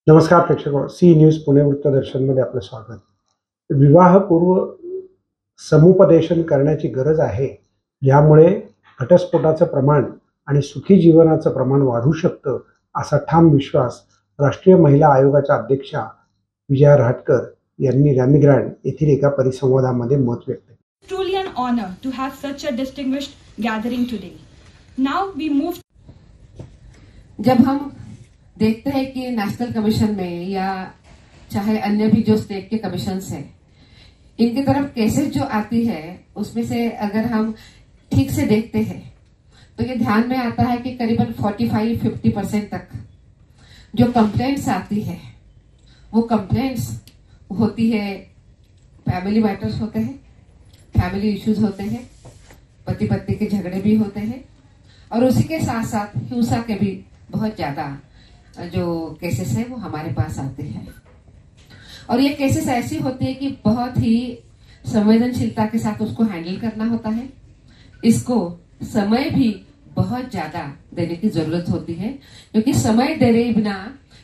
नमस्कार प्रेक्षक, C news Pune वृत्तदर्शनमध्ये आपलं स्वागत. विवाहपूर्व समुपदेशन करण्याची गरज आहे, ज्यामुळे घटस्फोटाचं प्रमाण आणि सुखी जीवनाचं प्रमाण वाढू शकतं, असा ठाम विश्वास राष्ट्रीय महिला आयोगाच्या अध्यक्षा विजया रहाटकर यांनी रॅमी ग्रँड येथील एका परिसंवादामध्ये मत व्यक्त केले. Truly an honor to have such a distinguished gathering today. Now we move. जब हम देखते हैं कि नेशनल कमीशन में या चाहे अन्य भी जो स्टेट के कमीशंस हैं, इनकी तरफ केसेस जो आती है, उसमें से अगर हम ठीक से देखते हैं तो ये ध्यान में आता है कि करीबन 45-50% तक जो कंप्लेंट्स आती है वो कंप्लेंट्स होती है, फैमिली मैटर्स होते हैं, फैमिली इश्यूज होते हैं, पति पत्नी के झगड़े भी होते हैं और उसी के साथ साथ हिंसा के भी बहुत ज्यादा जो केसेस है वो हमारे पास आते हैं। और ये केसेस ऐसी होती है कि बहुत ही संवेदनशीलता के साथ उसको हैंडल करना होता है। इसको समय भी बहुत ज्यादा देने की जरूरत होती है, क्योंकि समय देने बिना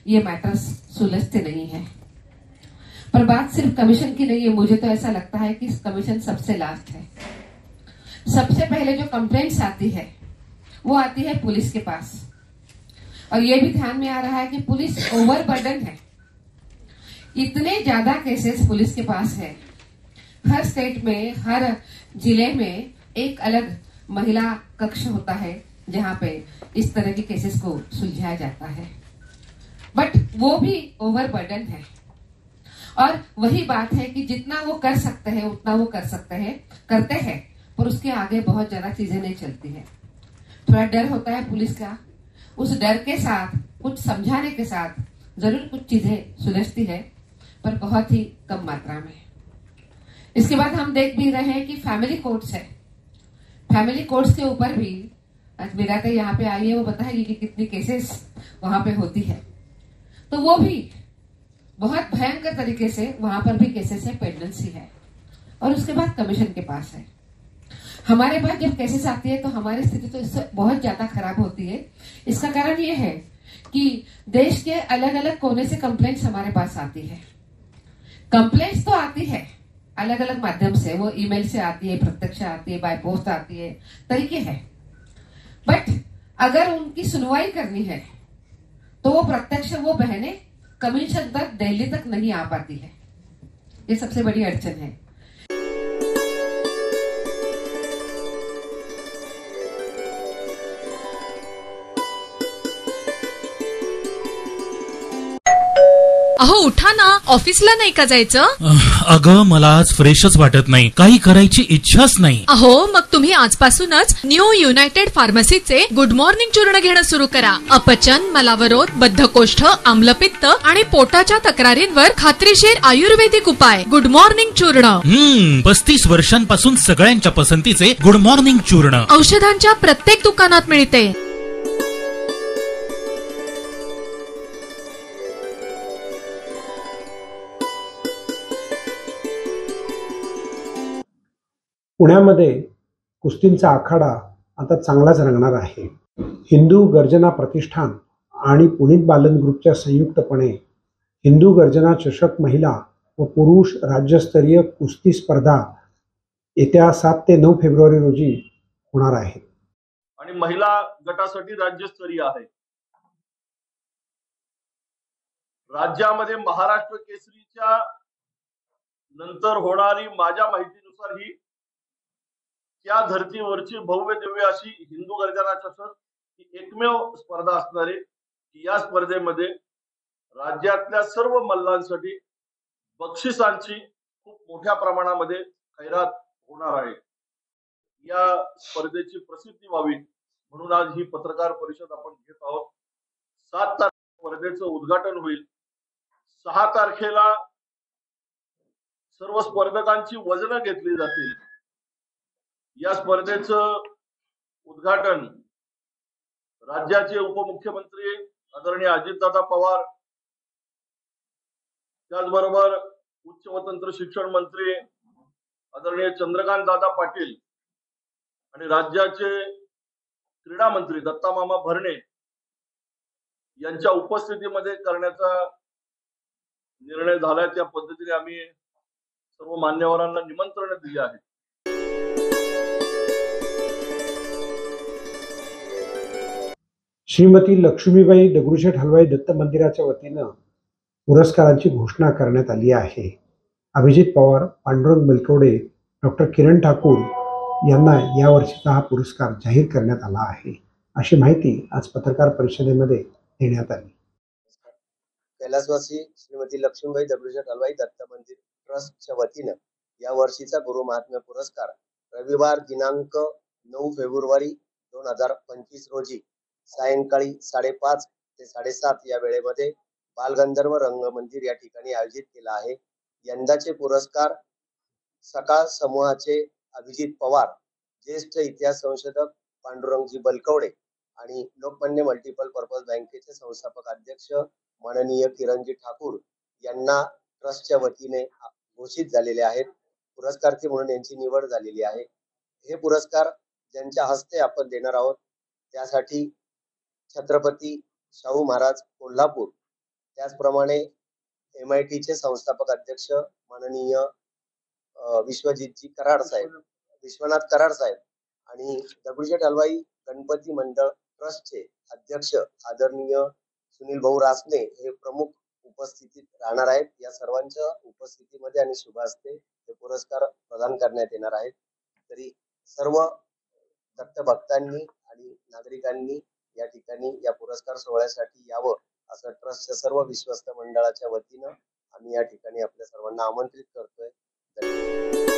ये मैटर्स सुलझते नहीं है। पर बात सिर्फ कमीशन की नहीं है, मुझे तो ऐसा लगता है कि कमीशन सबसे लास्ट है। सबसे पहले जो कंप्लेंट्स आती है वो आती है पुलिस के पास, और ये भी ध्यान में आ रहा है कि पुलिस ओवरबर्डन है। इतने ज्यादा केसेस पुलिस के पास है। हर स्टेट में, हर जिले में एक अलग महिला कक्ष होता है जहां पे इस तरह के केसेस को सुलझाया जाता है, बट वो भी ओवरबर्डन है। और वही बात है कि जितना वो कर सकते हैं उतना वो कर सकते हैं, करते हैं, पर उसके आगे बहुत ज्यादा चीजें नहीं चलती है। थोड़ा डर होता है पुलिस का, उस डर के साथ, कुछ समझाने के साथ जरूर कुछ चीजें सुलझती है, पर बहुत ही कम मात्रा में। इसके बाद हम देख भी रहे हैं कि फैमिली कोर्ट्स है। फैमिली कोर्ट्स के ऊपर भी आज विराट यहाँ पे आई है, वो बताएगी कि कितनी केसेस वहां पे होती है। तो वो भी बहुत भयंकर तरीके से वहां पर भी केसेस है, पेंडेंसी है। और उसके बाद कमीशन के पास है। हमारे पास जब केसेस आती है तो हमारी स्थिति तो इससे बहुत ज्यादा खराब होती है। इसका कारण ये है कि देश के अलग अलग कोने से कंप्लेंट्स हमारे पास आती है। कंप्लेंट्स तो आती है अलग अलग माध्यम से, वो ईमेल से आती है, प्रत्यक्ष आती है, बाय पोस्ट आती है, तरीके हैं। बट अगर उनकी सुनवाई करनी है तो वो प्रत्यक्ष वो बहनें कमीशन तक, दिल्ली तक नहीं आ पाती है। ये सबसे बड़ी अड़चन है। अहो उठा ना, ऑफिसला नाही का जायचं? अगं मला आज फ्रेशच वाटत नाही, काही करायची इच्छाच नाही. अहो मग तुम्ही आजपासूनच न्यू युनायटेड फार्मसीचे गुड मॉर्निंग चूर्ण घेणं सुरू करा. अपचन, मलावरोध, बद्धकोष्ठ, आम्लपित्त आणि पोटाच्या तक्रारींवर खात्रीशीर आयुर्वेदिक उपाय. गुड मॉर्निंग चूर्ण. 35 वर्षांपासून सगळ्यांच्या पसंतीचे गुड मॉर्निंग चूर्ण औषधांच्या प्रत्येक दुकानात मिळते. पुण्यामध्ये कुस्तींचा आखाडा आता चांगलाच रंगणार आहे. हिंदू गर्जना प्रतिष्ठान आणि पुनीत बालन ग्रुपच्या संयुक्तपणे हिंदू गर्जना चषक महिला व पुरुष राज्यस्तरीय कुस्ती स्पर्धा येत्या 7 ते 9 फेब्रुवारी रोजी होणार आहे आणि महिला गटासाठी राज्यस्तरीय आहे. राज्यामध्ये महाराष्ट्र केसरीच्या नंतर होणारी, माझ्या माहितीनुसार, ही त्या धर्तीवरची भव्य दिव्य अशी हिंदू गर्जना चषक ही एकमेव स्पर्धा असणार आहे. या स्पर्धेमध्ये राज्यातल्या सर्व मल्लांसाठी बक्षिसांची खूप मोठ्या प्रमाणामध्ये खैरात होणार आहे. या स्पर्धेची प्रसिद्धी व्हावी म्हणून आज ही पत्रकार परिषद आपण घेत आहोत. 7 तारखेला स्पर्धेचं उद्घाटन होईल. 6 तारखेला सर्व स्पर्धकांची वजनं घेतली जातील. या स्पर्धेचं उद्घाटन राज्याचे उपमुख्यमंत्री आदरणीय अजितदादा पवार, त्याचबरोबर उच्च व तंत्र शिक्षण मंत्री आदरणीय चंद्रकांत दादा पाटील आणि राज्याचे क्रीडा मंत्री दत्ता मामा भरणे यांच्या उपस्थितीमध्ये करण्याचा निर्णय झालाय त्या पद्धतीने आम्ही सर्व मान्यवरांना निमंत्रण दिले आहे. श्रीमती लक्ष्मीबाई दगडूशेठ हलवाई दत्त मंदिराच्या वतीनं पुरस्कारांची घोषणा करण्यात आली आहे. अभिजित पवार, पांडुरंग बलकवडे, डॉक्टर किरण ठाकूर यांना यावर्षीचा हा पुरस्कार जाहीर करण्यात आला आहे, अशी माहिती आज पत्रकार परिषदेमध्ये देण्यात आली. कैलासवासी श्रीमती लक्ष्मीबाई दगडूशेठ हलवाई दत्त मंदिर ट्रस्टच्या वतीनं या वर्षीचा गुरु महात्म्य पुरस्कार रविवार दिनांक 9 फेब्रुवारी 2025 रोजी सायंकाळी 5:30 ते 7:30 या वेळेमध्ये बालगंधर्व रंगमंदिर या ठिकाणी आयोजित केला आहे. यंदाचे पुरस्कार सकाळ समूहाचे अभिजित पवार, ज्येष्ठ इतिहास संशोधक पांडुरंगजी बलकवडे आणि लोकमान्य मल्टिपल पर्पज बँकेचे संस्थापक अध्यक्ष माननीय किरणजी ठाकूर यांना ट्रस्टच्या वतीने घोषित झालेले आहेत. पुरस्कार्थी म्हणून यांची निवड झालेली आहे. हे पुरस्कार ज्यांच्या हस्ते आपण देणार आहोत त्यासाठी छत्रपती शाहू महाराज कोल्हापूर, त्याचप्रमाणे MIT चे संस्थापक अध्यक्ष माननीय विश्वनाथ कराड साहेब आणि दगडूशेठ हलवाई गणपती मंडळ ट्रस्टचे अध्यक्ष आदरणीय सुनील भाऊ रासने हे प्रमुख उपस्थितीत राहणार आहेत. या सर्वांच्या उपस्थितीमध्ये आणि शुभ हस्ते हे पुरस्कार प्रदान करण्यात येणार आहेत. तरी सर्व दत्त भक्तांनी आणि नागरिकांनी या ठिकाणी या पुरस्कार सोहळ्यासाठी यावं असं ट्रस्टच्या सर्व विश्वस्त मंडळाच्या वतीनं आम्ही या ठिकाणी आपल्या सर्वांना आमंत्रित करतोय. धन्यवाद.